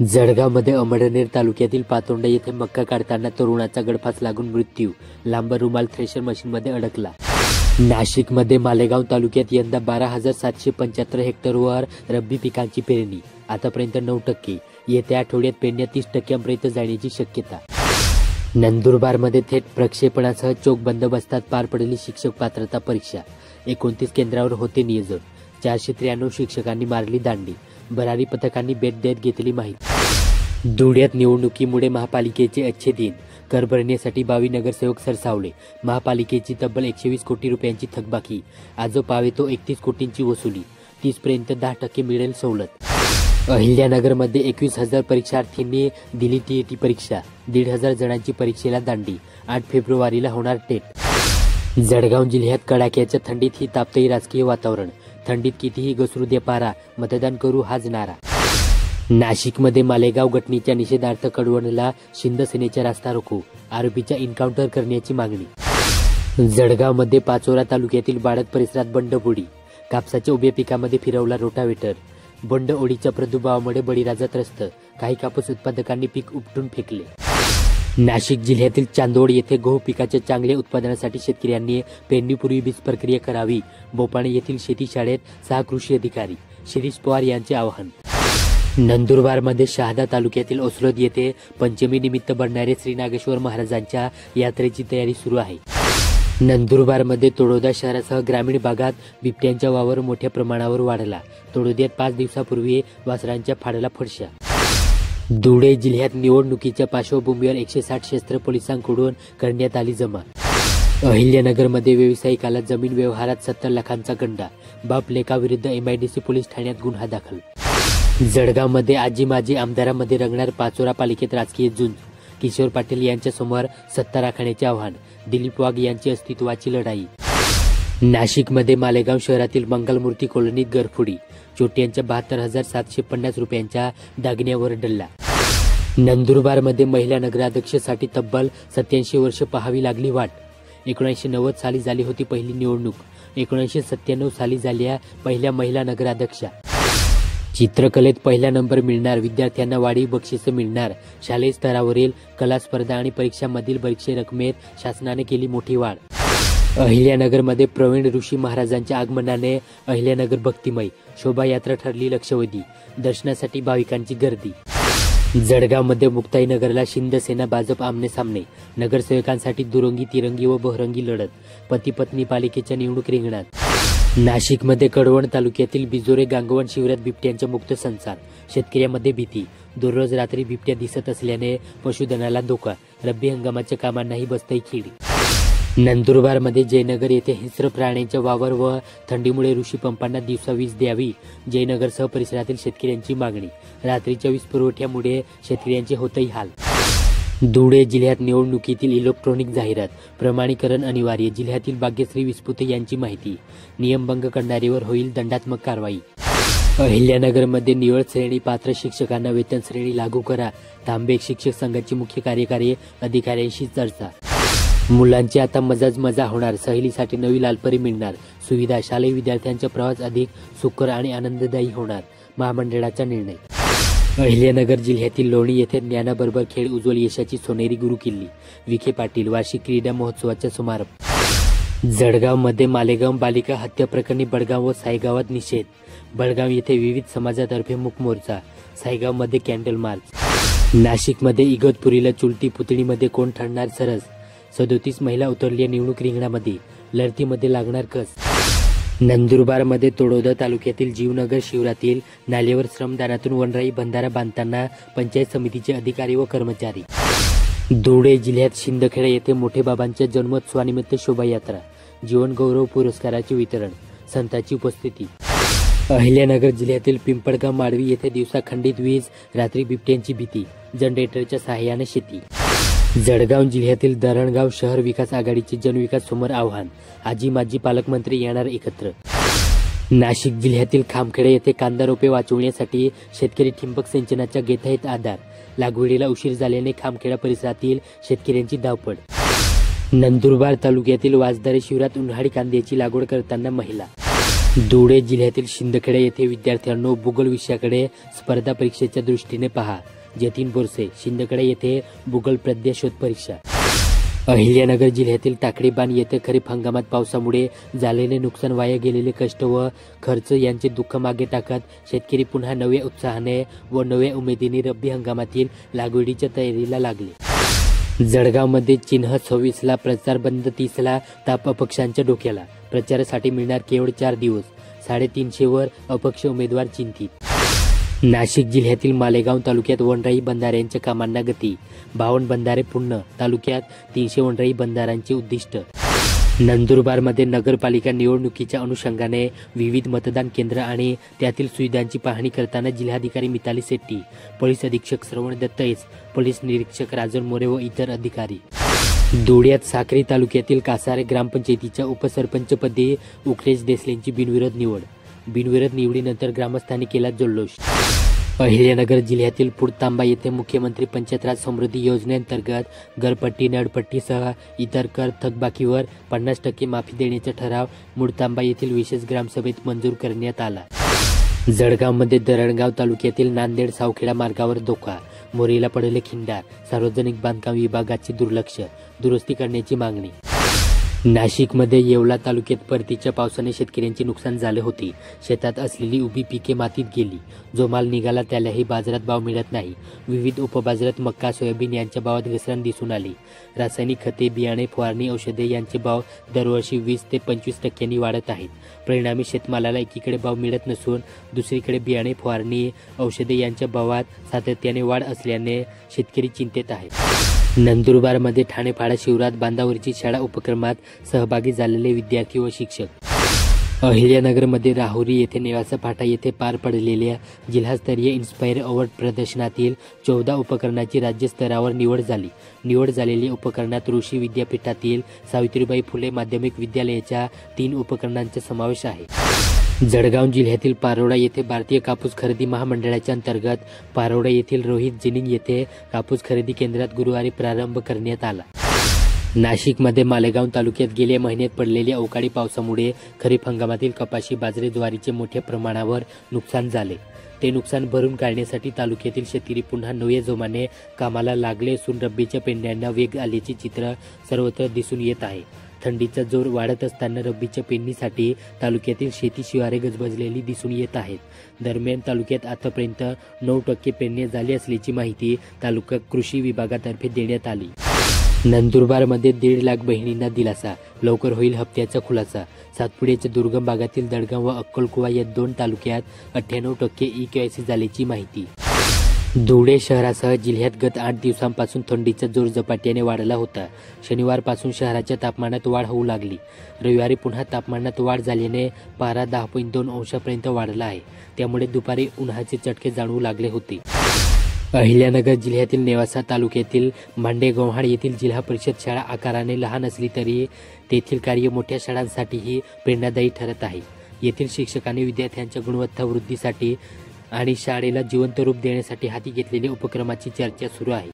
जळगावमध्ये अमळनेर तालुक्यातील पातोंडा येथे मक्का काढताना तरुणाचा गळफास लागून मृत्यू, लांब रुमाल थ्रेशर मशीनमध्ये अडकला. नाशिकमध्ये मालेगाव तालुक्यात यंदा 12,775 हेक्टरवर रब्बी पिकांची पेरणी, आतापर्यंत 9%, येत्या आठवड्यात पेरण्या 30% जाण्याची शक्यता. नंदुरबारमध्ये थेट प्रक्षेपणासह चोख बंदोबस्तात पार पडली शिक्षक पात्रता परीक्षा, 29 केंद्रावर होते नियोजन, 493 शिक्षकांनी मारली दांडी, भरारी पथकांनी भेट देत घेतली माहिती. धुळ्यात निवडणुकीमुळे महापालिकेचे अच्छे दिन, कर भरण्यासाठी 22 नगरसेवक सरसावले, महापालिकेची तब्बल 120 कोटी रुपयांची थकबाकी, आजो पावे तो 31 कोटींची वसुली, 30 पर्यंत 10% मिळेल सवलत. अहिल्यानगरमध्ये 21,000 परीक्षार्थींनी दिली टीईटी परीक्षा, 1,500 जणांची परीक्षेला दांडी, 8 फेब्रुवारीला होणार टेट. जळगाव जिल्ह्यात कडाक्याच्या थंडीत ही तापतही राजकीय वातावरण, थंडीत कितीही घसरू दे पारा, मतदान करू हाच नारा. नाशिकमध्ये मालेगाव घटनेच्या निषेधार्थ कळवणला शिंदसेनेच्या रास्ता रोको, आरोपीच्या एन्काउंटर करण्याची मागणी. जळगावमध्ये पाचोरा तालुक्यातील बाळद परिसरात बंडबुडी, कापसाच्या उभ्या पिकामध्ये फिरवला रोटावेटर, बंड ओढीच्या प्रादुर्भावामुळे बळीराजा त्रस्त, काही कापूस उत्पादकांनी पीक उपटून फेकले. नाशिक जिल्ह्यातील चांदोड येथे गहू पिकाच्या चांगल्या उत्पादनासाठी शेतकऱ्यांनी पेरणीपूर्वी बीज प्रक्रिया करावी, बोपाणे येथील शेती शाळेत 6 कृषी अधिकारी, शिरीष पवार यांचे आवाहन. नंदुरबारमध्ये शहादा तालुक्यातील ओसलोद येथे पंचमी निमित्त बनणारे श्री नागेश्वर महाराजांच्या यात्रेची तयारी सुरू आहे. नंदुरबारमध्ये तळोदा शहरासह ग्रामीण भागात बिबट्यांचा वावर मोठ्या प्रमाणावर वाढला, तळोद्यात 5 दिवसापूर्वी वासरांच्या फाडला फडशा. धुळे जिल्ह्यात निवडणुकीच्या पार्श्वभूमीवर 160 शस्त्र पोलिसांकडून करण्यात आली जमा. अहिल्यानगरमध्ये व्यावसायिकाला जमीन व्यवहारात 70 लाखांचा गंडा, बाप लेकाविरुद्ध MIDC पोलीस ठाण्यात गुन्हा दाखल. जळगावमध्ये आजी माजी आमदारांमध्ये रंगणार पाचोरा पालिकेत राजकीय झुंज, किशोर पाटील यांच्या समोर सत्ता राखण्याचे आव्हान, दिलीप वाघ यांची अस्तित्वाची लढाई. नाशिकमध्ये मालेगाव शहरातील मंगलमूर्ती कॉलनीत घरफोडी, चोट्यांच्या 72,750 रुपयांच्या दागिन्यावर डल्ला. नंदुरबारमध्ये महिला नगराध्यक्षासाठी तब्बल 87 वर्ष पाहावी लागली वाट, 1990 साली झाली होती पहिली निवडणूक, 1997 साली झाल्या पहिल्या महिला नगराध्यक्षा. चित्रकलेत पहिला नंबर मिळणार विद्यार्थ्यांना वाढीव बक्षिसे मिळणार, शालेय स्तरावरील कला स्पर्धा आणि परीक्षांमधील परीक्षा रकमेत शासनाने केली मोठी वाढ. अहिल्यानगरमध्ये प्रवीण ऋषी महाराजांच्या आगमनाने अहिल्यानगर भक्तिमय, शोभायात्रा ठरली लक्षवेधी, दर्शनासाठी भाविकांची गर्दी. जळगावमध्ये मुक्ताईनगरला शिंदसेना भाजप आमने सामने, नगरसेवकांसाठी दुरंगी तिरंगी व बहरंगी लढत, पती पत्नी पालिकेच्या निवडणूक रिंगणात. नाशिकमध्ये कळवण तालुक्यातील बिजोरे गांगवण शिवारात बिबट्यांचा मुक्त संचार, शेतकऱ्यांमध्ये भीती, दररोज रात्री बिबट्या दिसत असल्याने पशुधनाला धोका, रब्बी हंगामाच्या कामांनाही बसतंय खीड. नंदुरबारमध्ये जयनगर येथे हिंस्र प्राण्यांचा वावर व थंडीमुळे ऋषी पंपांना दिवसा वीज द्यावी, जयनगरसह परिसरातील शेतकऱ्यांची मागणी, रात्रीच्या वीज पुरवठ्यामुळे शेतकऱ्यांचे होतही हाल. धुळे जिल्ह्यात निवडणुकीतील इलेक्ट्रॉनिक जाहिरात, प्रमाणीकरण अनिवार्य, जिल्ह्यातील भाग्यश्री विस्पुते यांची माहिती, नियमभंग करणाऱ्यावर होईल दंडात्मक कारवाई. अहिल्यानगरमध्ये निवड श्रेणी पात्र शिक्षकांना वेतन श्रेणी लागू करा, तांबे शिक्षक संघाची मुख्य कार्यकारी अधिकाऱ्यांशी चर्चा. मुलांची आता मजाच मजा होणार, सहलीसाठी नवी लालपरी मिळणार, सुविधा, शालेय विद्यार्थ्यांचा प्रवास अधिक सुखकर आणि आनंददायी होणार, महामंडळाचा निर्णय. अहिल्यानगर जिल्ह्यातील लोणी येथे ज्ञानाबरोबर खेळ उज्ज्वल यशाची सोनेरी गुरु किल्ली, विखे पाटील, वार्षिक क्रीडा महोत्सवाचा समारोप. जळगावमध्ये मालेगाव बालिका हत्या प्रकरणी बडगाव व सायगावात निषेध, बडगाव येथे विविध समाजातर्फे मूक मोर्चा, सायगावमध्ये कॅन्डल मार्च. नाशिकमध्ये इगतपुरीला चुलती पुतळीमध्ये कोण ठरणार सरस, 37 महिला उतरल्या निवडणूक रिंगणामध्ये, लढतीमध्ये लागणार कस. नंदुरबारमध्ये तळोदा तालुक्यातील जीवनगर शिवारातील नालेवर श्रमदानातून वनराई बंधारा बांधताना पंचायत समितीचे अधिकारी व कर्मचारी. धुळे जिल्ह्यात शिंदखेडा येथे मोठे बाबांच्या जन्मोत्सवानिमित्त शोभायात्रा, जीवन गौरव पुरस्काराचे वितरण, संतांची उपस्थिती. अहिल्यानगर जिल्ह्यातील पिंपळगाव माडवी येथे दिवसा खंडित वीज, रात्री बिबट्यांची भीती, जनरेटरच्या सहाय्याने शेती. जळगाव जिल्ह्यातील धरणगाव शहर विकास आघाडीचे जनविकास समोर आव्हान, आजी माजी पालकमंत्री येणार एकत्र. नाशिक जिल्ह्यातील खामखेडा येथे कांदा रोपे वाचवण्यासाठी शेतकरी ठिंबक सिंचनाचा घेत आहेत आधार, लागवडीला उशीर झाल्याने खामखेडा परिसरातील शेतकऱ्यांची धावपळ. नंदुरबार तालुक्यातील वाजदारे शिवारात उन्हाळी कांद्याची लागवड करताना महिला. धुळे जिल्ह्यातील शिंदखेडा येथे विद्यार्थ्यांनो भूगोल विषयाकडे स्पर्धा परीक्षेच्या दृष्टीने पहा. जतीन बोरसे, शिंदखेडा येथे भूगोल प्रज्ञा शोध परीक्षा. अहिल्यानगर जिल्ह्यातील टाकळी बाण येथे खरीप हंगामात पावसामुळे झालेले नुकसान, वाया गेलेले कष्ट व खर्च यांचे दुःख मागे टाकत शेतकरी पुन्हा नव्या उत्साहाने व नव्या उमेदीने रब्बी हंगामातील लागवडीच्या तयारीला लागले. जळगावमध्ये चिन्ह 26ला, प्रचार बंद 30ला, ताप अपक्षांच्या डोक्याला. प्रचारासाठी मिळणार केवळ 4 दिवस, 350 वर अपक्ष उमेदवार चिंतित. नाशिक जिल्ह्यातील मालेगाव तालुक्यात वनराई बंधाऱ्यांच्या कामांना गती. 52 बंधारे पूर्ण, तालुक्यात 300 वनराई बंधाऱ्यांचे उद्दिष्ट. नंदुरबारमध्ये नगरपालिका निवडणुकीच्या अनुषंगाने विविध मतदान केंद्र आणि त्यातील सुविधांची पाहणी करताना जिल्हाधिकारी मिताली शेट्टी, पोलीस अधीक्षक श्रवण दत्त एस, पोलीस निरीक्षक राजन मोरे व इतर अधिकारी. धुळ्यात साक्री तालुक्यातील कासारे ग्रामपंचायतीच्या उपसरपंचपदी उकलेश देसलेंची बिनविरोध निवड. बिनविरोध निवडीनंतर ग्रामस्थांनी केला जल्लोष. अहिल्यानगर जिल्ह्यातील पुरतांबा येथे मुख्यमंत्री पंचायत समृद्धी योजनेअंतर्गत घरपट्टी, नळपट्टीसह इतर कर थकबाकीवर 50% माफी देण्याचा ठराव मुरतांबा येथील विशेष ग्रामसभेत मंजूर करण्यात आला. जळगावमध्ये धरणगाव तालुक्यातील नांदेड सावखेडा मार्गावर धोका, मोरीला पडले खिंडार, सार्वजनिक बांधकाम विभागाचे दुर्लक्ष, दुरुस्ती करण्याची मागणी. नाशिकमध्ये येवला तालुक्यात परतीच्या पावसाने शेतकऱ्यांचे नुकसान झाले होते. शेतात असलेली उभी पिके मातीत गेली. जो माल निघाला त्यालाही बाजारात भाव मिळत नाही. विविध उपबाजारात मक्का, सोयाबीन यांच्या भावात घसरण दिसून आली. रासायनिक खते, बियाणे, फवारणी औषधे यांचे भाव दरवर्षी 20 ते 25% वाढत आहेत. परिणामी शेतमालाला एकीकडे भाव मिळत नसून दुसरीकडे बियाणे, फवारणी औषधे यांच्या भावात सातत्याने वाढ असल्याने शेतकरी चिंतेत आहेत. नंदुरबारमध्ये ठाणेपाडा शिवरात बांधावरची शाळा उपक्रमात सहभागी झालेले विद्यार्थी व शिक्षक. अहिल्यानगरमध्ये राहुरी येथे नेवासा फाटा येथे पार पडलेल्या जिल्हास्तरीय इन्स्पायर अवॉर्ड प्रदर्शनातील 14 उपकरणाची राज्यस्तरावर निवड झाली. निवड झालेल्या उपकरणात ऋषी विद्यापीठातील सावित्रीबाई फुले माध्यमिक विद्यालयाच्या 3 उपकरणांचा समावेश आहे. जळगाव जिल्ह्यातील पारोडा येथे भारतीय कापूस खरेदी महामंडळाच्या अंतर्गत पारोडा येथील रोहित जिनिंग येथे कापूस खरेदी केंद्रात गुरुवारी प्रारंभ करण्यात आला. नाशिकमध्ये मालेगाव तालुक्यात गेल्या महिन्यात पडलेल्या अवकाळी पावसामुळे खरीप हंगामातील कपाशी, बाजरी, ज्वारीचे मोठ्या प्रमाणावर नुकसान झाले. ते नुकसान भरून काढण्यासाठी तालुक्यातील शेतकरी पुन्हा नव्या जोमाने कामाला लागले असून रब्बीच्या पेरण्यांना वेग आल्याचे चित्र सर्वत्र दिसून येत आहे. थंडीचा जोर वाढत असताना रब्बीच्या पेरणीसाठी तालुक्यातील शेती शिवारे गजबजलेली दिसून येत आहेत. दरम्यान तालुक्यात आतापर्यंत 9% पेरणी झाली असल्याची माहिती तालुका कृषी विभागातर्फे देण्यात आली. नंदुरबारमध्ये 1.5 लाख बहिणींना दिलासा, लवकर होईल हप्त्याचा खुलासा. सातपुड्याच्या दुर्गम भागातील दडगाव व अक्कलकुवा या 2 तालुक्यात 98% EKYC झाल्याची माहिती. धुळे शहरासह जिल्ह्यात गत 8 दिवसांपासून थंडीचा जोर झपाट्याने वाढला होता. शनिवारपासून शहराच्या तापमानात वाढ होऊ लागली. रविवारी पुन्हा तापमानात वाढ झाल्याने पारा 10.2 अंशापर्यंत वाढला आहे. त्यामुळे दुपारी उन्हाचे चटके जाणवू लागले होते. अहिल्यानगर जिल्ह्यातील नेवासा तालुक्यातील मांडेगव्हाण येथील जिल्हा परिषद शाळा आकाराने लहान असली तरी तेथील कार्य मोठ्या शाळांसाठीही प्रेरणादायी ठरत आहे. येथील शिक्षकांनी विद्यार्थ्यांच्या गुणवत्ता वृद्धीसाठी आणि शाळेला जिवंत रूप देण्यासाठी हाती घेतलेल्या उपक्रमाची चर्चा सुरू आहे.